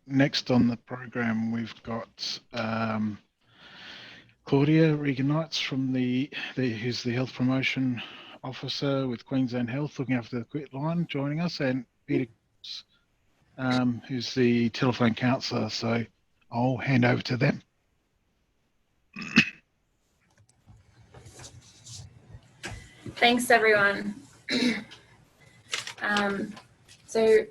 next on the program we've got Claudia Regan-Knights from who's the Health Promotion Officer with Queensland Health, looking after the Quitline, joining us, and Peter Coombs, who's the Telephone Counsellor. So I'll hand over to them. Thanks, everyone. So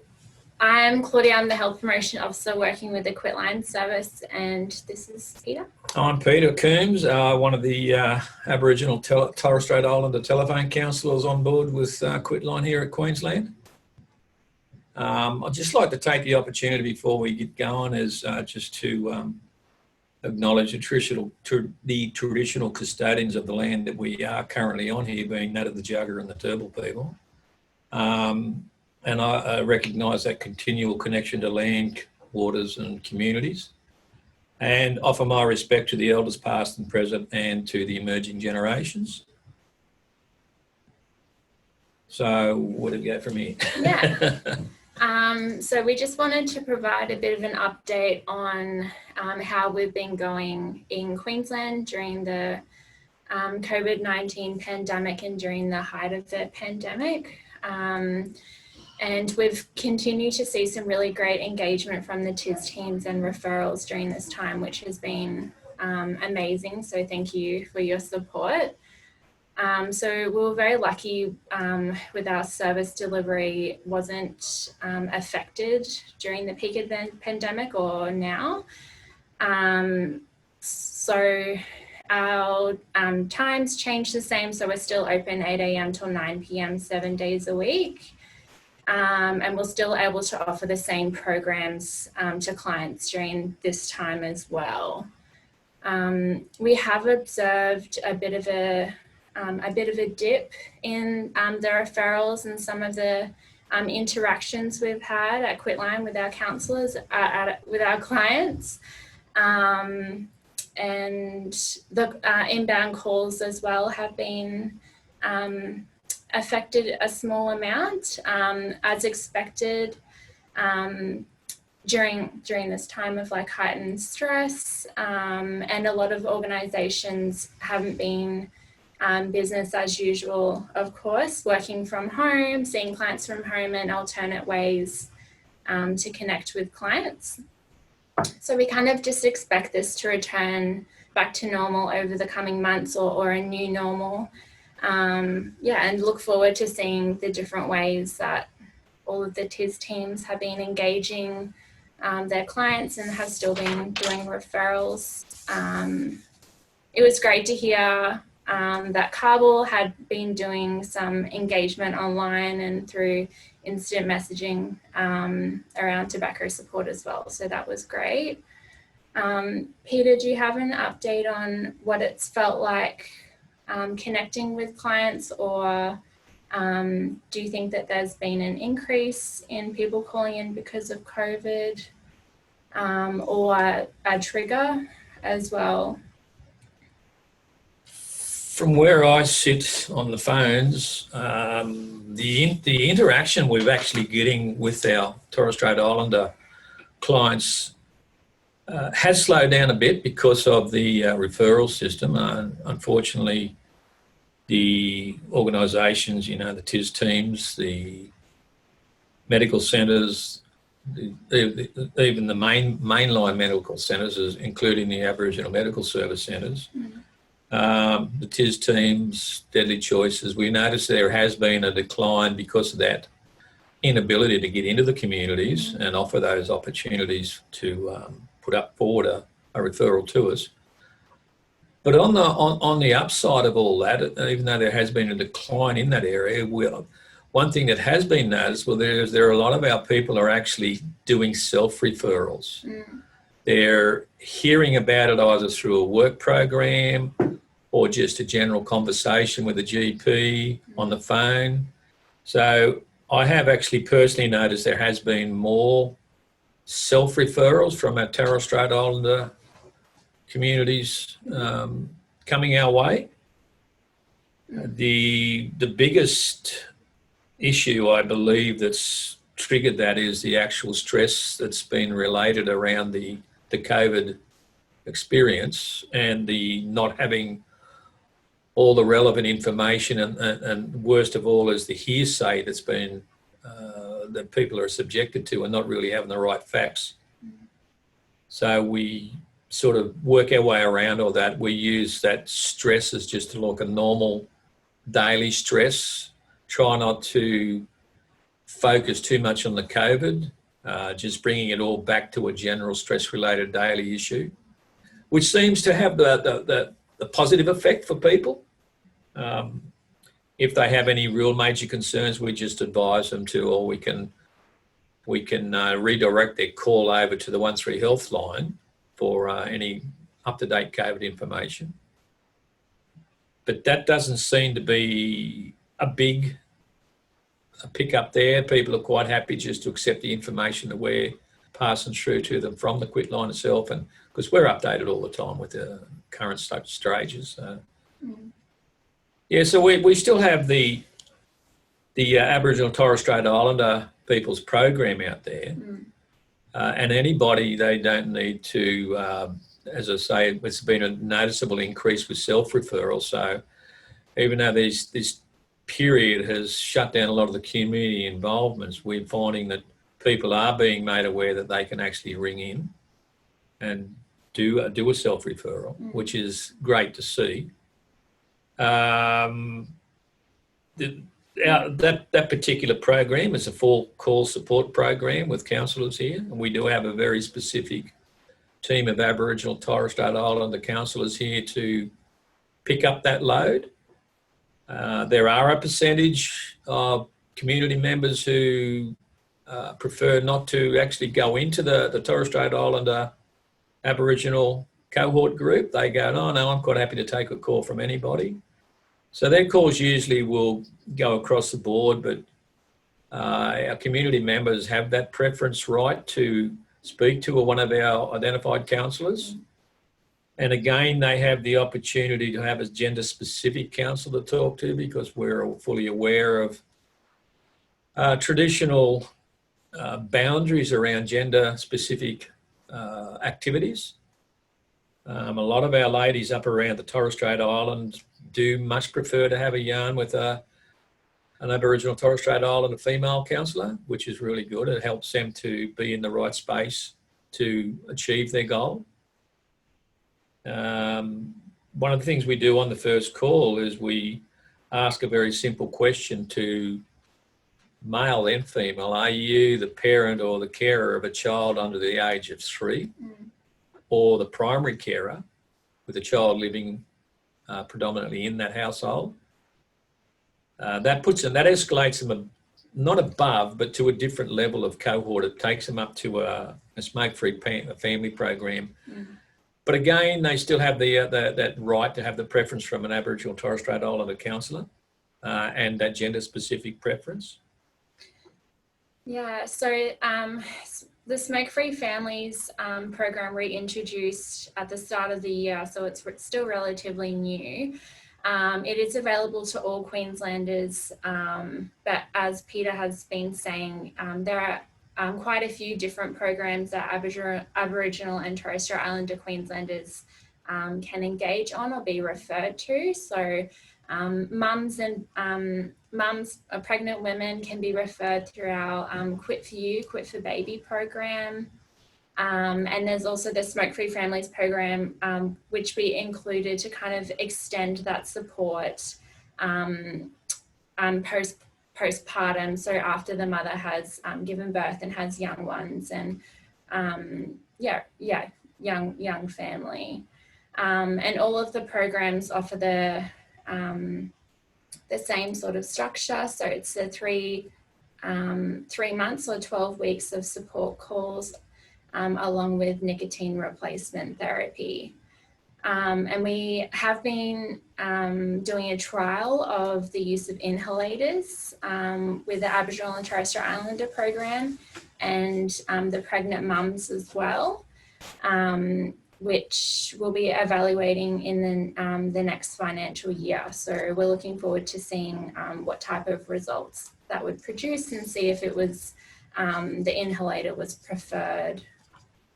I'm Claudia, I'm the Health Promotion Officer working with the Quitline service, and this is Peter. I'm Peter Coombs, one of the Aboriginal Torres Strait Islander telephone counsellors on board with Quitline here at Queensland. I'd just like to take the opportunity before we get going just to acknowledge the traditional custodians of the land that we are currently on here, being that of the Jagger and the Turrbal people. And I recognise that continual connection to land, waters and communities, and offer my respect to the elders past and present and to the emerging generations. So where do we go from here? Yeah. So we just wanted to provide a bit of an update on how we've been going in Queensland during the COVID-19 pandemic and during the height of the pandemic. And we've continued to see some really great engagement from the TIS teams and referrals during this time, which has been amazing. So thank you for your support. So we were very lucky with our service delivery wasn't affected during the peak of the pandemic or now. So our times changed the same. So we're still open 8 a.m. till 9 p.m. 7 days a week. And we're still able to offer the same programs to clients during this time as well. We have observed a bit of a dip in the referrals and some of the interactions we've had at Quitline with our counsellors, with our clients. And the inbound calls as well have been affected a small amount, as expected, during this time of like heightened stress, and a lot of organisations haven't been business as usual, of course, working from home, seeing clients from home and alternate ways to connect with clients. So we kind of just expect this to return back to normal over the coming months or a new normal. And look forward to seeing the different ways that all of the TIS teams have been engaging their clients and have still been doing referrals. It was great to hear that Kabul had been doing some engagement online and through instant messaging around tobacco support as well. So that was great. Peter, do you have an update on what it's felt like connecting with clients, or do you think that there's been an increase in people calling in because of COVID, or a trigger as well? From where I sit on the phones, the interaction we're actually getting with our Torres Strait Islander clients has slowed down a bit because of the referral system. Unfortunately, the organisations, the TIS teams, the medical centres, even the mainline medical centres, including the Aboriginal Medical Service centres, the TIS teams, Deadly Choices, we noticed there has been a decline because of that inability to get into the communities and offer those opportunities to put forward a referral to us. But on the upside of all that, even though there has been a decline in that area, one thing that has been noticed, there are a lot of our people are actually doing self-referrals. They're hearing about it either through a work program or just a general conversation with a GP on the phone. So I have actually personally noticed there has been more self-referrals from our Torres Strait Islander communities coming our way. The biggest issue, I believe, that's triggered that is the actual stress that's been related around the COVID experience and the not having all the relevant information, and worst of all is the hearsay that's been that people are subjected to and not really having the right facts. So we sort of work our way around all that. We use that stress as just like a normal daily stress. Try not to focus too much on the COVID, just bringing it all back to a general stress-related daily issue, which seems to have the positive effect for people. If they have any real major concerns, we just advise them to, or we can redirect their call over to the 13 Health line for any up-to-date COVID information. But that doesn't seem to be a big pick up there. People are quite happy just to accept the information that we're passing through to them from the Quitline itself, and because we're updated all the time with the current stages. Yeah, so we still have the Aboriginal and Torres Strait Islander people's program out there, and anybody, they don't need to, as I say, it's been a noticeable increase with self-referral. So even though this period has shut down a lot of the community involvements, we're finding that people are being made aware that they can actually ring in and do a self-referral, which is great to see. That particular program is a full call support program with counsellors here, and we do have a very specific team of Aboriginal Torres Strait Islander counsellors here to pick up that load. There are a percentage of community members who prefer not to actually go into the Torres Strait Islander Aboriginal cohort group. They go, oh no, I'm quite happy to take a call from anybody. So their calls usually will go across the board, but our community members have that preference right to speak to one of our identified counsellors. And again, they have the opportunity to have a gender-specific counsellor to talk to, because we're fully aware of traditional boundaries around gender-specific activities. A lot of our ladies up around the Torres Strait Islands do much prefer to have a yarn with an Aboriginal Torres Strait Islander female counsellor, which is really good. It helps them to be in the right space to achieve their goal. One of the things we do on the first call is we ask a very simple question to male and female. Are you the parent or the carer of a child under the age of 3, or the primary carer with a child living predominantly in that household? That escalates them not above, but to a different level of cohort. It takes them up to a smoke-free family program. But again, they still have that right to have the preference from an Aboriginal Torres Strait Islander counsellor and that gender-specific preference. Yeah, so the Smoke-Free Families program reintroduced at the start of the year, so it's still relatively new. It is available to all Queenslanders, but as Peter has been saying, there are quite a few different programs that Aboriginal and Torres Strait Islander Queenslanders can engage on or be referred to. So mums, pregnant women can be referred through our Quit for You, Quit for Baby program. And there's also the Smoke-Free Families program, which we included to kind of extend that support postpartum, so after the mother has given birth and has young ones, and young family. And all of the programs offer the same sort of structure. So it's the 3 months or 12 weeks of support calls, along with nicotine replacement therapy. And we have been doing a trial of the use of inhalators with the Aboriginal and Torres Strait Islander program, and the pregnant mums as well, which we'll be evaluating in the next financial year. So we're looking forward to seeing what type of results that would produce, and see if it was the inhalator was preferred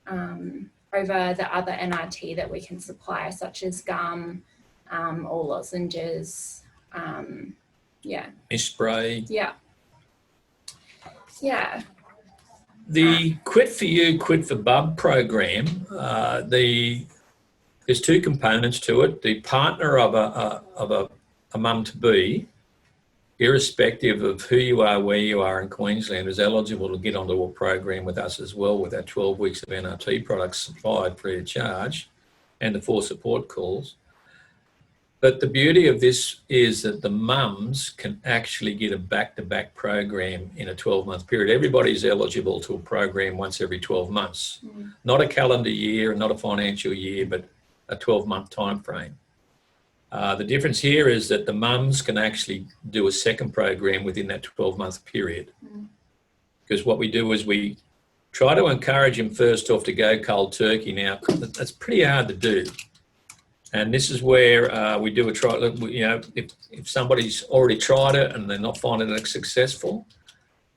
over the other NRT that we can supply, such as gum or lozenges. Mist spray. Yeah. The Quit for You, Quit for Bub program, there's two components to it. The partner of a mum-to-be, irrespective of who you are, where you are in Queensland, is eligible to get onto a program with us as well, with our 12 weeks of NRT products supplied free of charge and the 4 support calls. But the beauty of this is that the mums can actually get a back-to-back program in a 12-month period. Everybody's eligible to a program once every 12 months, not a calendar year and not a financial year, but a 12-month time frame. The difference here is that the mums can actually do a second program within that 12-month period. Because what we do is we try to encourage them first off to go cold turkey. Now, that's pretty hard to do. And this is where we do a trial. You know, if somebody's already tried it and they're not finding it successful,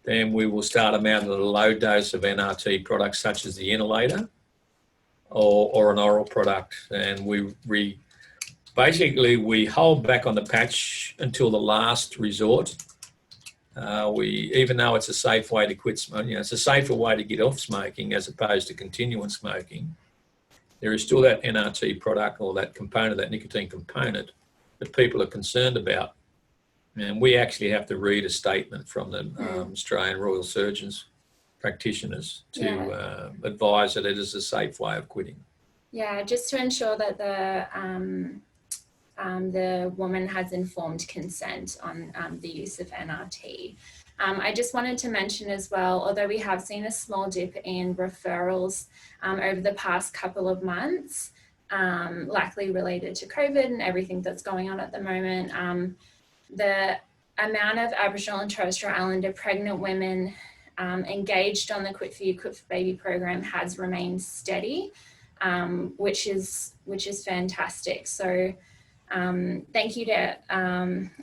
then we will start them out with a low dose of NRT products such as the inhalator or an oral product. And we basically hold back on the patch until the last resort. Even though it's a safe way to quit smoking, it's a safer way to get off smoking as opposed to continuing smoking. There is still that NRT product or that component, that nicotine component, that people are concerned about. And we actually have to read a statement from the Australian Royal Surgeons practitioners to advise that it is a safe way of quitting. Yeah, just to ensure that the woman has informed consent on the use of NRT. I just wanted to mention as well, although we have seen a small dip in referrals over the past couple of months, likely related to COVID and everything that's going on at the moment, the amount of Aboriginal and Torres Strait Islander pregnant women engaged on the Quit for You, Quit for Baby program has remained steady, which is fantastic. So thank you to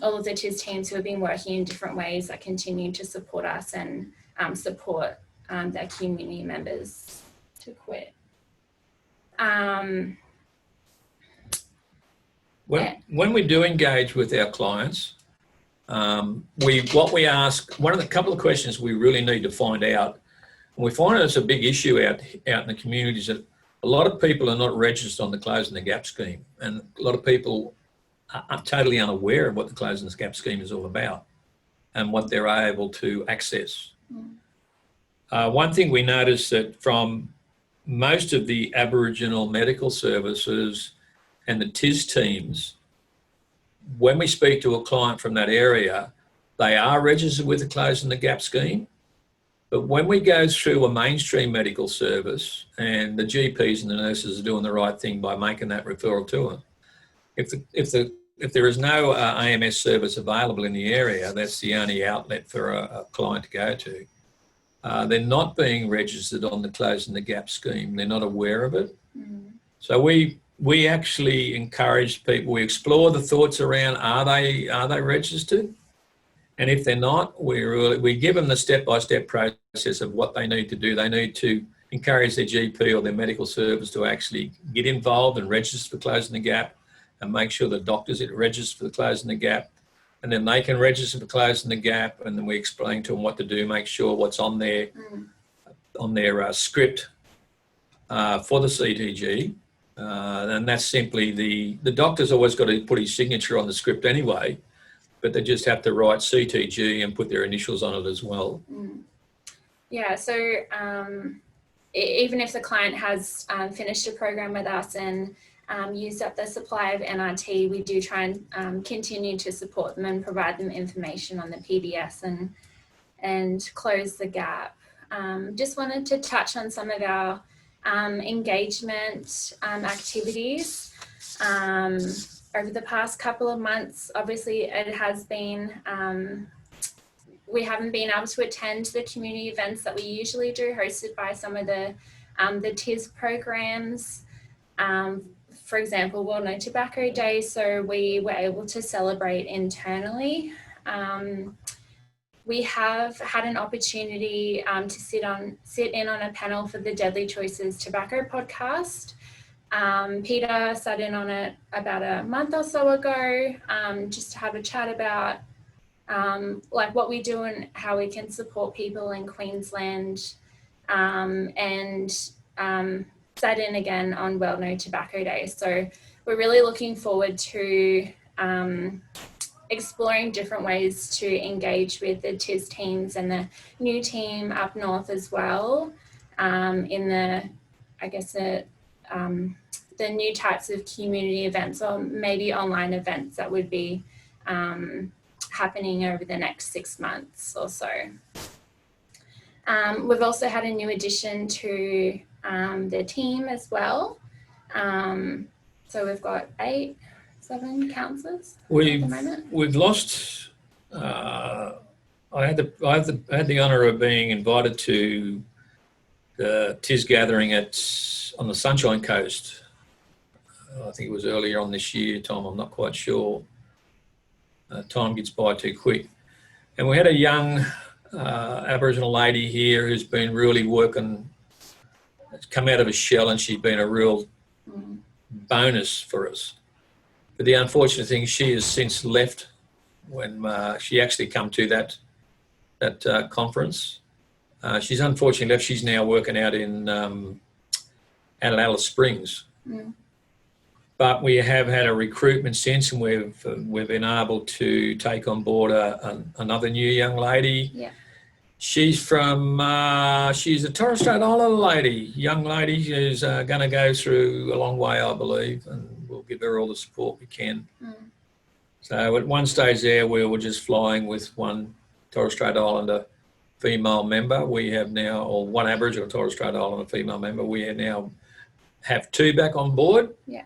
all of the TIS teams who have been working in different ways that continue to support us and support their community members to quit. When we do engage with our clients, what we ask, couple of questions we really need to find out, and we find it's a big issue out in the communities, that a lot of people are not registered on the Closing the Gap scheme, and a lot of people are totally unaware of what the Closing the Gap scheme is all about and what they're able to access. One thing we noticed that from most of the Aboriginal medical services and the TIS teams, when we speak to a client from that area, they are registered with the Closing the Gap scheme. But when we go through a mainstream medical service, and the GPs and the nurses are doing the right thing by making that referral to them, if there is no AMS service available in the area, that's the only outlet for a client to go to. They're not being registered on the Closing the Gap scheme. They're not aware of it. So we actually encourage people. We explore the thoughts around, are they registered? And if they're not, we give them the step-by-step process of what they need to do. They need to encourage their GP or their medical service to actually get involved and register for Closing the Gap, and make sure the doctors get registered for the Closing the Gap. And then they can register for Closing the Gap, and then we explain to them what to do, make sure what's on their script for the CTG. And that's simply the doctor's always got to put his signature on the script anyway, but they just have to write CTG and put their initials on it as well. Yeah, so even if the client has finished a program with us and used up the supply of NRT, we do try and continue to support them and provide them information on the PBS and close the gap. Just wanted to touch on some of our engagement activities. Over the past couple of months, obviously it has been, we haven't been able to attend the community events that we usually do, hosted by some of the TIS programs. For example, World No Tobacco Day, so we were able to celebrate internally. we have had an opportunity to sit in on a panel for the Deadly Choices Tobacco podcast. Peter sat in on it about a month or so ago, just to have a chat about like what we do and how we can support people in Queensland, and sat in again on World No Tobacco Day. So we're really looking forward to exploring different ways to engage with the TIS teams and the new team up north as well, in the, I guess, the new types of community events or maybe online events that would be happening over the next 6 months or so. We've also had a new addition to the team as well. So we've got 7 counsellors at the moment. We've lost. I had the honour of being invited to the TIS gathering on the Sunshine Coast. I think it was earlier on this year, Tom. I'm not quite sure. Time gets by too quick. And we had a young Aboriginal lady here who's been really working. It's come out of a shell, and she's been a real bonus for us. But the unfortunate thing, she has since left when she actually come to that conference. She's unfortunately left. She's now working out in Alice Springs. But we have had a recruitment since, and we've been able to take on board another new young lady. Yeah. She's she's a Torres Strait Islander young lady who's going to go through a long way, I believe, and we'll give her all the support we can. So at one stage there, we were just flying with one Torres Strait Islander female member. We have now, or one Aboriginal Torres Strait Islander female member. We now have 2 back on board. Yeah.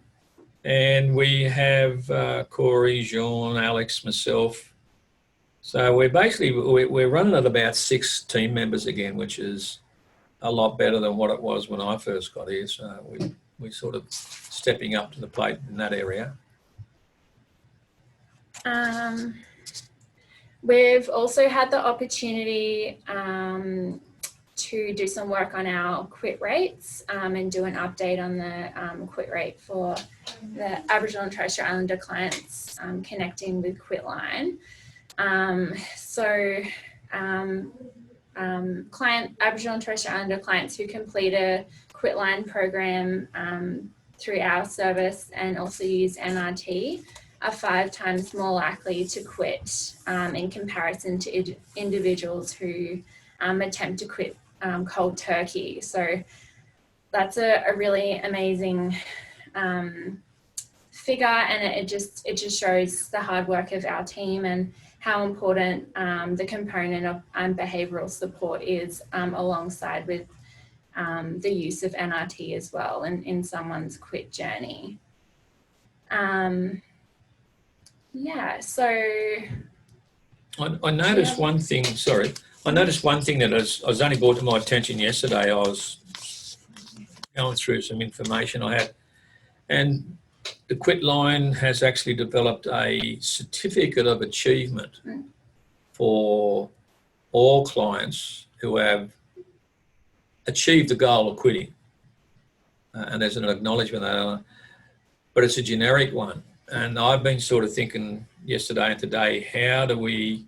And we have Corey, Jean, Alex, myself. So we're running at about 6 team members again, which is a lot better than what it was when I first got here. So we're sort of stepping up to the plate in that area. We've also had the opportunity to do some work on our quit rates and do an update on the quit rate for the Aboriginal and Torres Strait Islander clients connecting with Quitline. Aboriginal and Torres Strait Islander clients who complete a Quitline program through our service and also use NRT are 5 times more likely to quit in comparison to individuals who attempt to quit cold turkey. So that's a really amazing figure, and it just shows the hard work of our team and how important the component of behavioural support is alongside with the use of NRT as well in someone's quit journey. So I noticed one thing, I noticed one thing that was only brought to my attention yesterday. I was going through some information I had, and the Quitline has actually developed a certificate of achievement for all clients who have achieved the goal of quitting. And there's an acknowledgement of that, but it's a generic one. And I've been sort of thinking yesterday and today, how do we...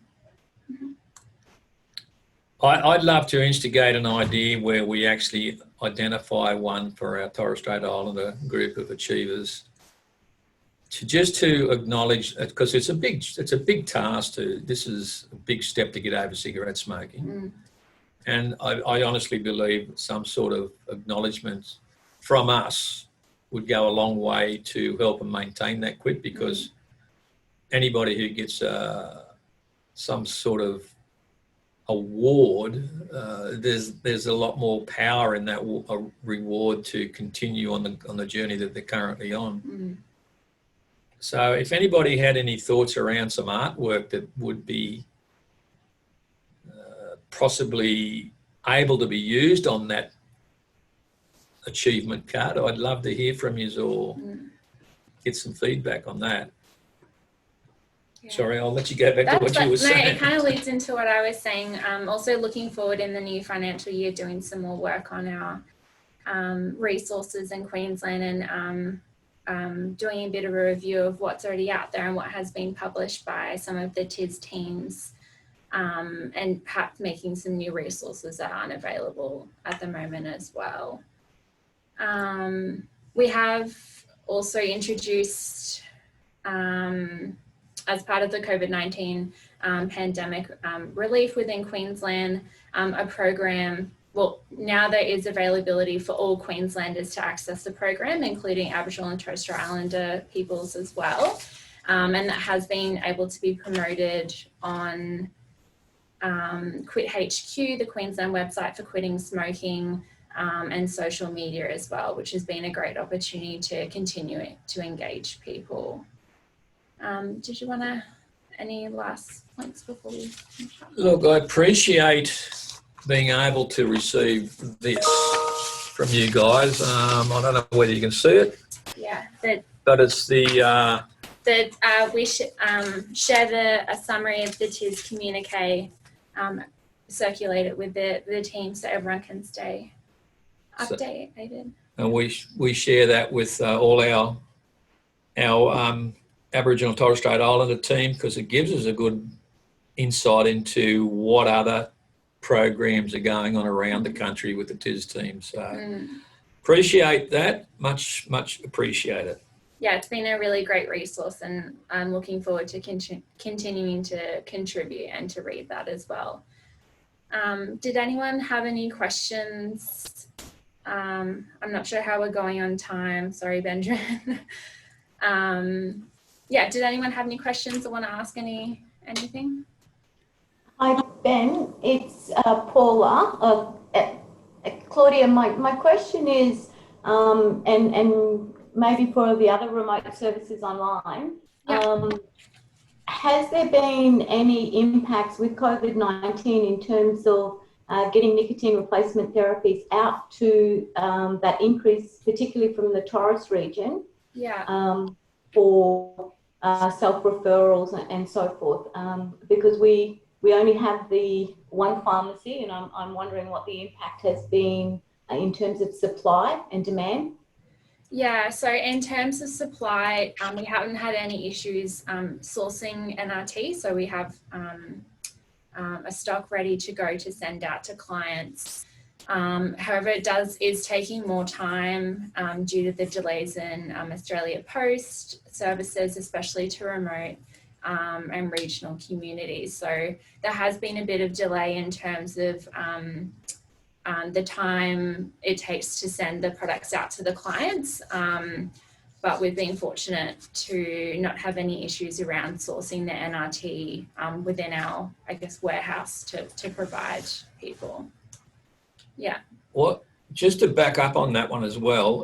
I'd love to instigate an idea where we actually identify one for our Torres Strait Islander group of achievers to acknowledge, because it's a big task this is a big step to get over cigarette smoking. And I honestly believe some sort of acknowledgement from us would go a long way to help and maintain that quit, because anybody who gets some sort of award, there's a lot more power in that reward to continue on the journey that they're currently on. So if anybody had any thoughts around some artwork that would be possibly able to be used on that achievement card, I'd love to hear from you or get some feedback on that. Yeah. Sorry, I'll let you go back to what you were saying. No, it kind of leads into what I was saying. Also looking forward in the new financial year, doing some more work on our resources in Queensland and doing a bit of a review of what's already out there and what has been published by some of the TIS teams, and perhaps making some new resources that aren't available at the moment as well. We have also introduced, as part of the COVID-19 pandemic relief within Queensland, a program. Well, now there is availability for all Queenslanders to access the program, including Aboriginal and Torres Strait Islander peoples as well. And that has been able to be promoted on Quit HQ, the Queensland website for quitting smoking, and social media as well, which has been a great opportunity to continue to engage people. Did you want to, any last points before we finish up? Look, I appreciate being able to receive this from you guys. I don't know whether you can see it. Yeah, but it's the we share a summary of the TIS communique, circulate it with the team so everyone can stay updated. And we share that with all our Aboriginal Torres Strait Islander team, because it gives us a good insight into what other programs are going on around the country with the TIS team. So appreciate that, much appreciate it. Yeah, it's been a really great resource, and I'm looking forward to continuing to contribute and to read that as well. Did anyone have any questions? I'm not sure how we're going on time. Sorry, Benjamin. Yeah, did anyone have any questions or want to ask anything? Hi, Ben. It's Paula. Claudia, my question is, and maybe for the other remote services online, has there been any impacts with COVID-19 in terms of getting nicotine replacement therapies out to that increase, particularly from the Torres region, for self-referrals and so forth? Because we only have the one pharmacy, and I'm wondering what the impact has been in terms of supply and demand. Yeah, so in terms of supply, we haven't had any issues sourcing NRT, so we have a stock ready to go to send out to clients. However, it is taking more time due to the delays in Australia Post services, especially to remote and regional communities. So there has been a bit of delay in terms of the time it takes to send the products out to the clients. But we've been fortunate to not have any issues around sourcing the NRT within our, warehouse to provide people. Yeah. Well, just to back up on that one as well,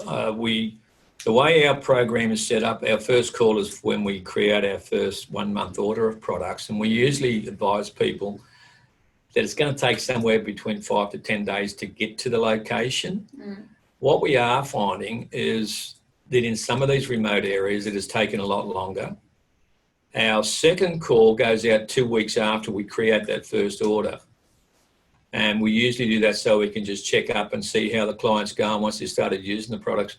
the way our program is set up, our first call is when we create our first 1 month order of products, and we usually advise people that it's going to take somewhere between 5 to 10 days to get to the location. What we are finding is that in some of these remote areas, it has taken a lot longer. Our second call goes out 2 weeks after we create that first order. And we usually do that so we can just check up and see how the client's going once they started using the products.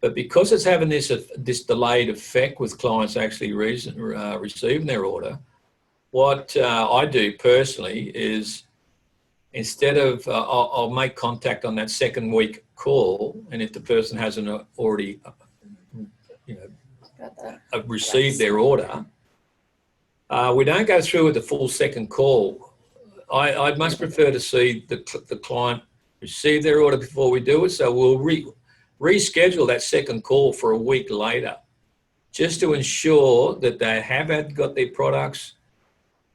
But because it's having this delayed effect with clients actually receiving their order, what I do personally is, instead of, I'll make contact on that second week call, and if the person hasn't already, received their order, we don't go through with the full second call. I much prefer to see the client receive their order before we do it, so we'll reschedule that second call for a week later, just to ensure that they have got their products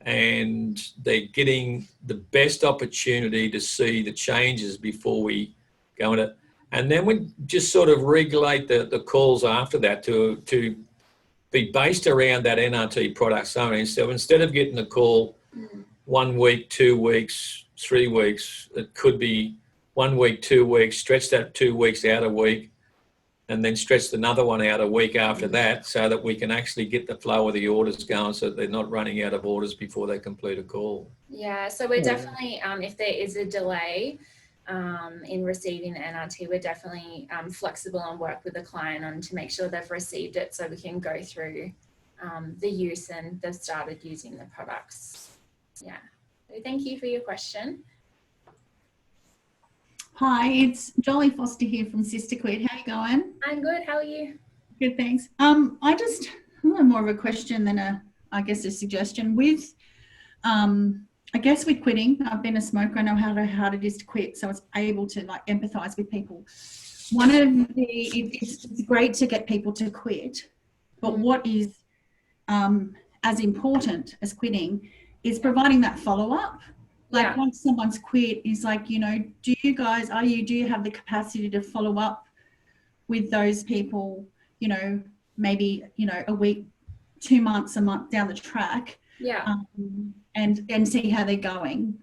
and they're getting the best opportunity to see the changes before we go into it. And then we just sort of regulate the calls after that to be based around that NRT product only. So instead of getting a call 1 week, 2 weeks, 3 weeks, it could be 1 week, 2 weeks, stretch that 2 weeks out a week, and then stretched another one out a week after that, so that we can actually get the flow of the orders going, so that they're not running out of orders before they complete a call. Yeah, so we're definitely, if there is a delay in receiving the NRT, we're definitely flexible and work with the client on to make sure they've received it, so we can go through the use and they've started using the products. Yeah, so thank you for your question. Hi, it's Jolly Foster here from Sister Quit. How you going? I'm good, how are you? Good, thanks. I just more of a question than I guess a suggestion. With I guess with quitting, I've been a smoker. I know how hard it is to quit, so I was able to like empathise with people. One of it's great to get people to quit, but what is as important as quitting is providing that follow-up. Like once someone's quit, is like, you know, do you have the capacity to follow up with those people, you know, maybe, you know, a week, 2 months, a month down the track, and see how they're going,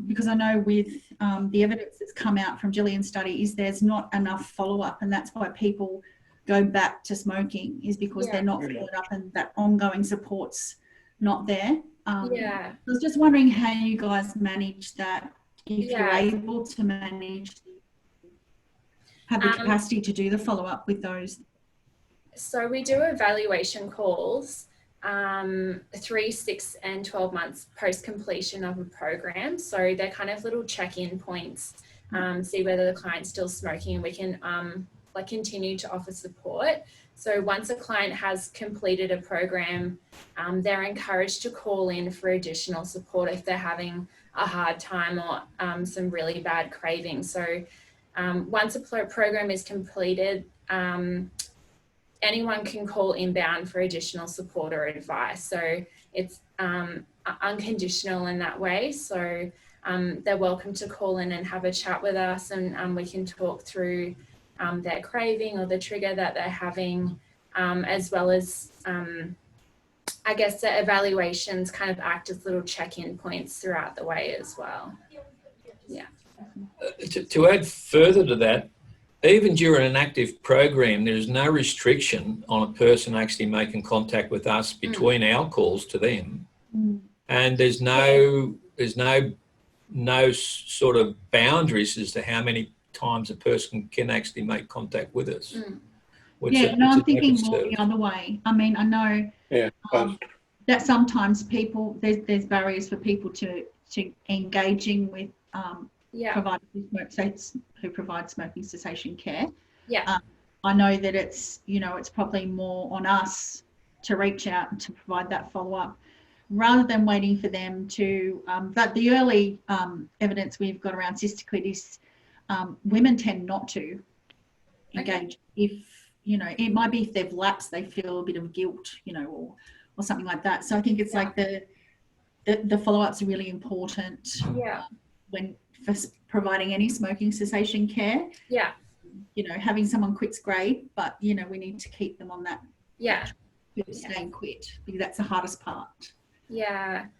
because I know with the evidence that's come out from Gillian's study is there's not enough follow-up, and that's why people go back to smoking, is because they're not followed up and that ongoing support's not there. I was just wondering how you guys manage that, if you're able to have the capacity to do the follow-up with those. So we do evaluation calls 3, 6 and 12 months post completion of a program. So they're kind of little check-in points, see whether the client's still smoking, and we can like continue to offer support. So once a client has completed a program, they're encouraged to call in for additional support if they're having a hard time or some really bad cravings. So once a program is completed, anyone can call inbound for additional support or advice. So it's unconditional in that way. So they're welcome to call in and have a chat with us, and we can talk through their craving or the trigger that they're having, as well as I guess the evaluations kind of act as little check-in points throughout the way as well. Yeah. To add further to that, even during an active program, there's no restriction on a person actually making contact with us between our calls to them, and there's no sort of boundaries as to how many times a person can actually make contact with us. I'm thinking more the other way. I mean, I know that sometimes people there's barriers for people to engaging with providers who provide smoking cessation care. I know that it's, you know, it's probably more on us to reach out and to provide that follow-up rather than waiting for them to but the early evidence we've got around Sister Quit is women tend not to engage. If, you know, it might be if they've lapsed, they feel a bit of guilt, you know, or something like that. So I think it's like the follow-ups are really important when for providing any smoking cessation care. You know, having someone quit's great, but, you know, we need to keep them on that staying quit, because that's the hardest part. There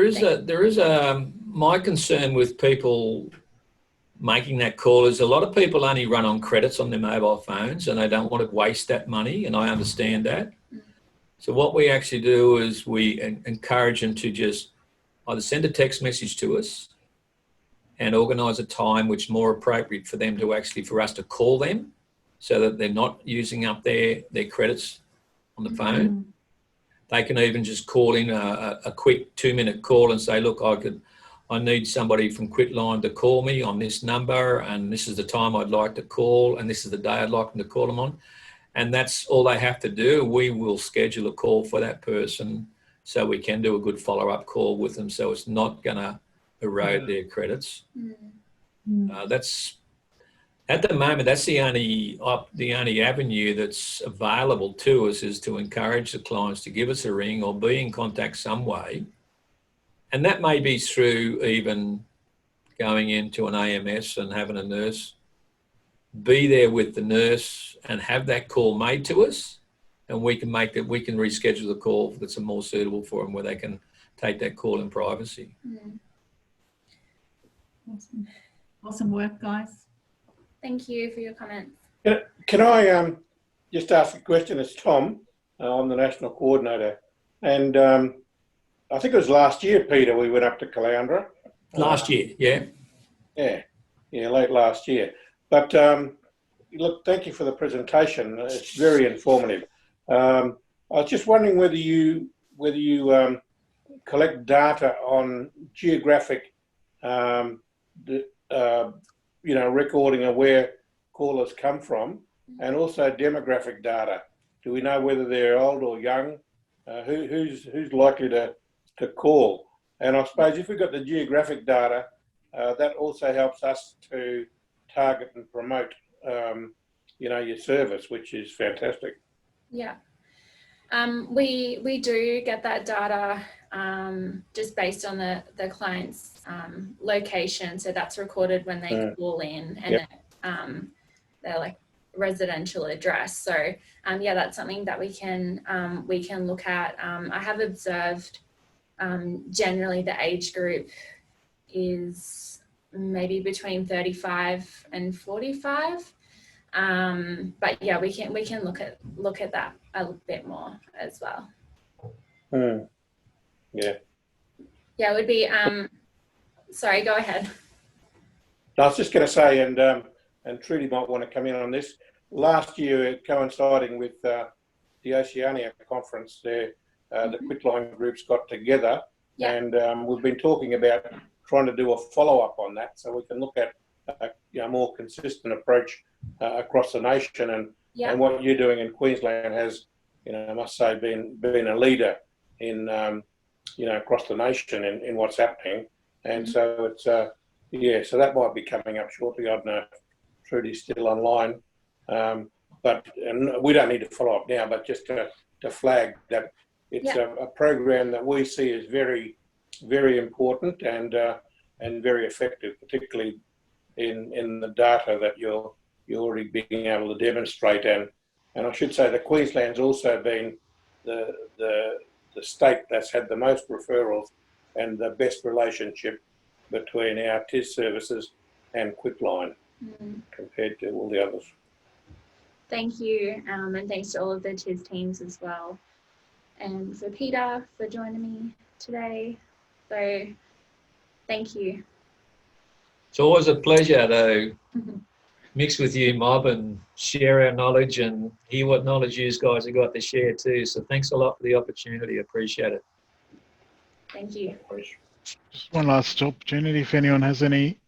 is my concern with people making that call is a lot of people only run on credits on their mobile phones, and they don't want to waste that money, and I understand that. So what we actually do is we encourage them to just either send a text message to us and organise a time which is more appropriate for them to actually, for us to call them, so that they're not using up their credits on the phone. They can even just call in a quick 2-minute call and say, look, I need somebody from Quitline to call me on this number, and this is the time I'd like to call, and this is the day I'd like them to call them on. And that's all they have to do. We will schedule a call for that person so we can do a good follow-up call with them, so it's not going to erode their credits. That's, at the moment, that's the only avenue that's available to us, is to encourage the clients to give us a ring or be in contact some way. And that may be through even going into an AMS and having a nurse be there with the nurse and have that call made to us, and we can reschedule the call that's more suitable for them, where they can take that call in privacy. Awesome work, guys. Thank you for your comments. Can I just ask a question? It's Tom. I'm the National Coordinator. And I think it was last year, Peter, we went up to Caloundra. Last year, yeah. Yeah, late last year. But look, thank you for the presentation. It's very informative. I was just wondering whether you collect data on geographic, recording of where callers come from, and also demographic data. Do we know whether they're old or young? Who's likely to call? And I suppose if we've got the geographic data, that also helps us to target and promote, your service, which is fantastic. Yeah. We do get that data just based on the client's location. So that's recorded when they call in, and they're like residential address. So that's something that we can look at. I have observed generally the age group is maybe between 35 and 45. But yeah, we can look at that a bit more as well. Yeah, it would be sorry, go ahead. I was just going to say, and Trudy might want to come in on this. Last year, coinciding with the Oceania conference, there the Quitline groups got together, and we've been talking about trying to do a follow-up on that, so we can look at a more consistent approach across the nation. And what you're doing in Queensland has, I must say, been a leader in across the nation in what's happening. And so it's so that might be coming up shortly. I don't know if Trudy's still online, but we don't need to follow up now, but just to flag that it's a program that we see as very, very important and very effective, particularly in the data that you're already being able to demonstrate. And I should say that Queensland's also been the state that's had the most referrals and the best relationship between our TIS services and Quitline compared to all the others. Thank you, and thanks to all of the TIS teams as well, and for Peter for joining me today. So thank you. It's always a pleasure to mix with you, Mob, and share our knowledge and hear what knowledge you guys have got to share too. So thanks a lot for the opportunity. Appreciate it. Thank you. Just one last opportunity. If anyone has any